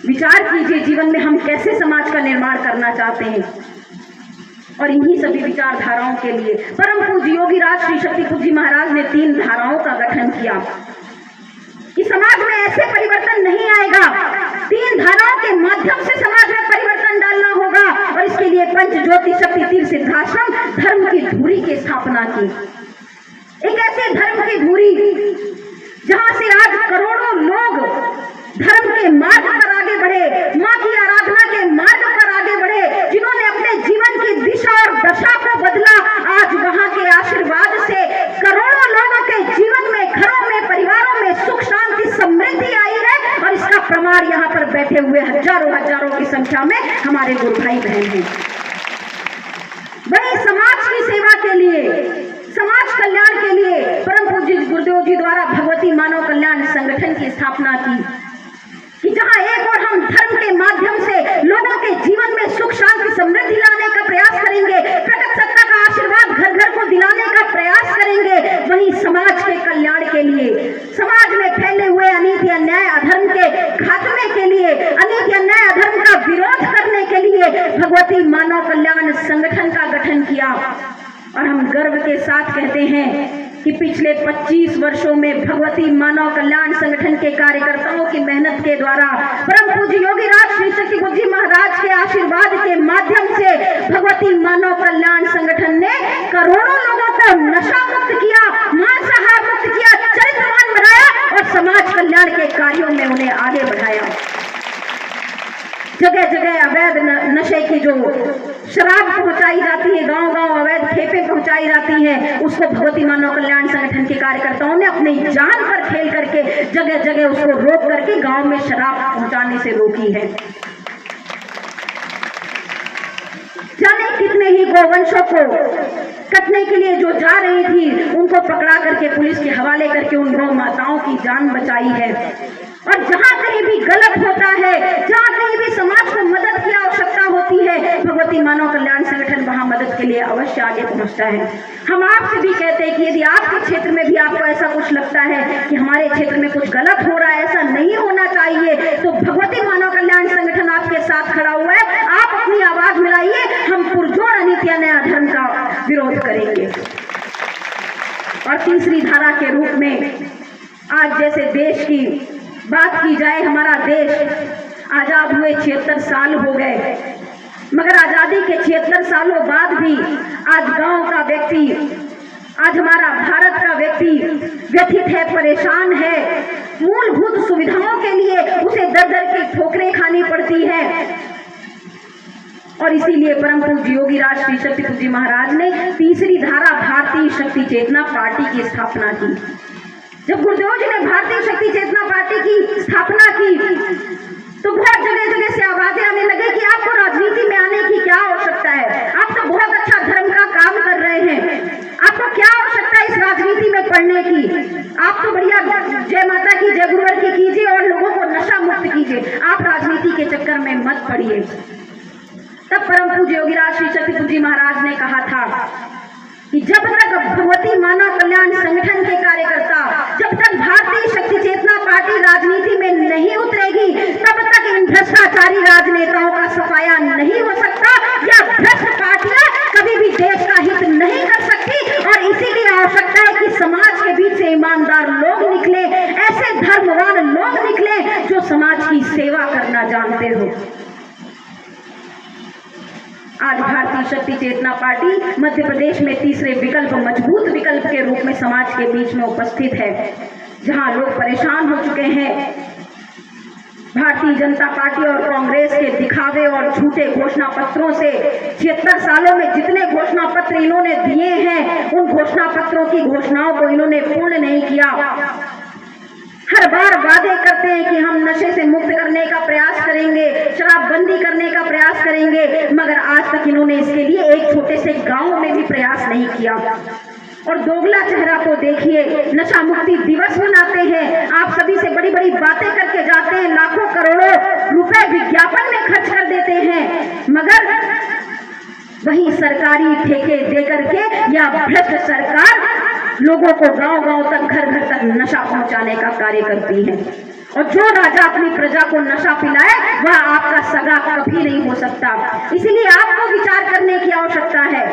विचार कीजिए जीवन में हम कैसे समाज का निर्माण करना चाहते हैं। और इन्हीं सभी विचारधाराओं के लिए परम पूज्य योगी राज श्री शक्तिपुर जी महाराज ने 3 धाराओं का गठन किया कि समाज में ऐसे परिवर्तन नहीं आएगा, 3 धाराओं के माध्यम से समाज में परिवर्तन डालना होगा। और इसके लिए पंच ज्योति शक्ति तीर्थ सिद्धाश्रम धर्म की धुरी की स्थापना की। एक ऐसे धर्म की धुरी जहां से आज करोड़ों लोग धर्म के मार्ग पर आगे बढ़े, मां की आराधना के मार्ग पर आगे बढ़े, जिन्होंने अपने जीवन की दिशा और दशा को बदला। आज वहां के आशीर्वाद से करोड़ों लोगों के जीवन में, घरों में, परिवारों में सुख शांति समृद्धि आई है। और इसका प्रमाण यहाँ पर बैठे हुए हजारों की संख्या में हमारे गुरु भाई बहन हैं। वही समाज की सेवा के लिए, समाज कल्याण के लिए परम पूज्य गुरुदेव जी द्वारा भगवती मानव कल्याण संगठन की स्थापना की कि जहां एक और हम धर्म के माध्यम से लोगों के जीवन में सुख शांति समृद्धि लाने का प्रयास करेंगे, प्रकट सत्ता का आशीर्वाद घर घर को दिलाने का प्रयास करेंगे, वहीं समाज के कल्याण के लिए, समाज में फैले हुए अनीति अन्याय अधर्म के खात्मे के लिए, अनीति अन्याय अधर्म का विरोध करने के लिए भगवती मानव कल्याण संगठन का गठन किया। और हम गर्व के साथ कहते हैं कि पिछले 25 वर्षों में भगवती मानव कल्याण संगठन के कार्यकर्ताओं की मेहनत के द्वारा परम पूज्य योगी राज श्री शक्तिपुर जी महाराज के आशीर्वाद के माध्यम से भगवती मानव कल्याण संगठन ने करोड़ों लोगों को नशा मुक्त किया, मांसाहार मुक्त किया, चरित्रवान बनाया और समाज कल्याण के कार्यों में उन्हें आगे बढ़ाया। जगह जगह अवैध नशे की जो शराब पहुंचाई जाती है, गांव गांव अवैध खेपे पहुंचाई जाती है, उसको भगवती मानव कल्याण संगठन के कार्यकर्ताओं ने अपनी जान पर खेल करके जगह जगह उसको रोक करके गांव में शराब पहुंचाने से रोकी है। जाने कितने ही गौवंशों को कटने के लिए जो जा रही थी उनको पकड़ा करके पुलिस के हवाले करके उन गौ माताओं की जान बचाई है। और जहां कहीं भी गलत होता है, जहां कहीं भी समाज को मदद की आवश्यकता होती है, भगवती मानव कल्याण संगठन वहां मदद के लिए अवश्य आगे पहुंचता है। हम आपसे भी कहते हैं कि यदि आपके क्षेत्र में भी आपको ऐसा कुछ लगता है कि हमारे क्षेत्र में कुछ गलत हो रहा है, ऐसा नहीं होना चाहिए, तो भगवती मानव कल्याण संगठन आपके साथ खड़ा हुआ है। आप अपनी आवाज मिलाइए, हम पुरजोर अनीति अन्याय अधर्म का विरोध करेंगे। और तीसरी धारा के रूप में आज जैसे देश की बात की जाए, हमारा देश आजाद हुए 76 साल हो गए, मगर आजादी के 76 सालों बाद भी आज गांव का व्यक्ति, आज हमारा भारत का व्यक्ति व्यथित है, परेशान है। मूलभूत सुविधाओं के लिए उसे दर दर की ठोकरें खानी पड़ती है। और इसीलिए परम पूज्य योगी राज श्री शक्तिपुर जी महाराज ने तीसरी धारा भारतीय शक्ति चेतना पार्टी की स्थापना की। जब गुरुदेव जी ने भारतीय शक्ति चेतना पार्टी की स्थापना की तो बहुत जगह जगह से आवाजें आने लगे कि आपको राजनीति में आने की क्या आवश्यकता है, आप तो बहुत अच्छा धर्म का काम कर रहे हैं, आपको क्या आवश्यकता है इस राजनीति में पढ़ने की, आप तो बढ़िया जय माता की, जय गुरुवर की कीजिए और लोगों को नशा मुक्त कीजिए, आप राजनीति के चक्कर में मत पड़िए। तब परम पूज्य योगी राज श्री शक्तिपुर जी महाराज ने कहा था कि जब तक भगवती मानव कल्याण संगठन के कार्यकर्ता, जब तक भारतीय शक्ति चेतना पार्टी राजनीति में नहीं उतरेगी, तब तक इन भ्रष्टाचारी राजनेताओं का सफाया नहीं हो सकता, या भ्रष्ट पार्टियां कभी भी देश का हित नहीं कर सकती। और इसीलिए आवश्यकता है कि समाज के बीच से ईमानदार लोग निकले, ऐसे धर्मवान लोग निकले जो समाज की सेवा करना जानते हो। आज भारतीय शक्ति चेतना पार्टी मध्य प्रदेश में तीसरे विकल्प, मजबूत विकल्प के रूप में समाज के बीच में उपस्थित है। जहां लोग परेशान हो चुके हैं भारतीय जनता पार्टी और कांग्रेस के दिखावे और झूठे घोषणा पत्रों से, 76 सालों में जितने घोषणा पत्र इन्होंने दिए हैं, उन घोषणा पत्रों की घोषणाओं को इन्होंने पूर्ण नहीं किया। हर बार वादे करते हैं कि हम नशे से मुक्त करने का प्रयास करेंगे, शराबबंदी करने का प्रयास करेंगे, मगर आज तक इन्होंने इसके लिए एक छोटे से गांव में भी प्रयास नहीं किया। और दोगला चेहरा को देखिए, नशा मुक्ति दिवस मनाते हैं, आप सभी से बड़ी बड़ी बातें करके जाते हैं, लाखों करोड़ों रुपए विज्ञापन में खर्च कर देते हैं, मगर वही सरकारी ठेके दे करके या भ्रष्ट सरकार लोगों को गांव गांव तक, घर घर तक नशा पहुंचाने का कार्य करती है। और जो राजा अपनी प्रजा को नशा पिलाए वह आपका सगा कभी नहीं हो सकता। इसलिए आपको विचार करने की आवश्यकता है।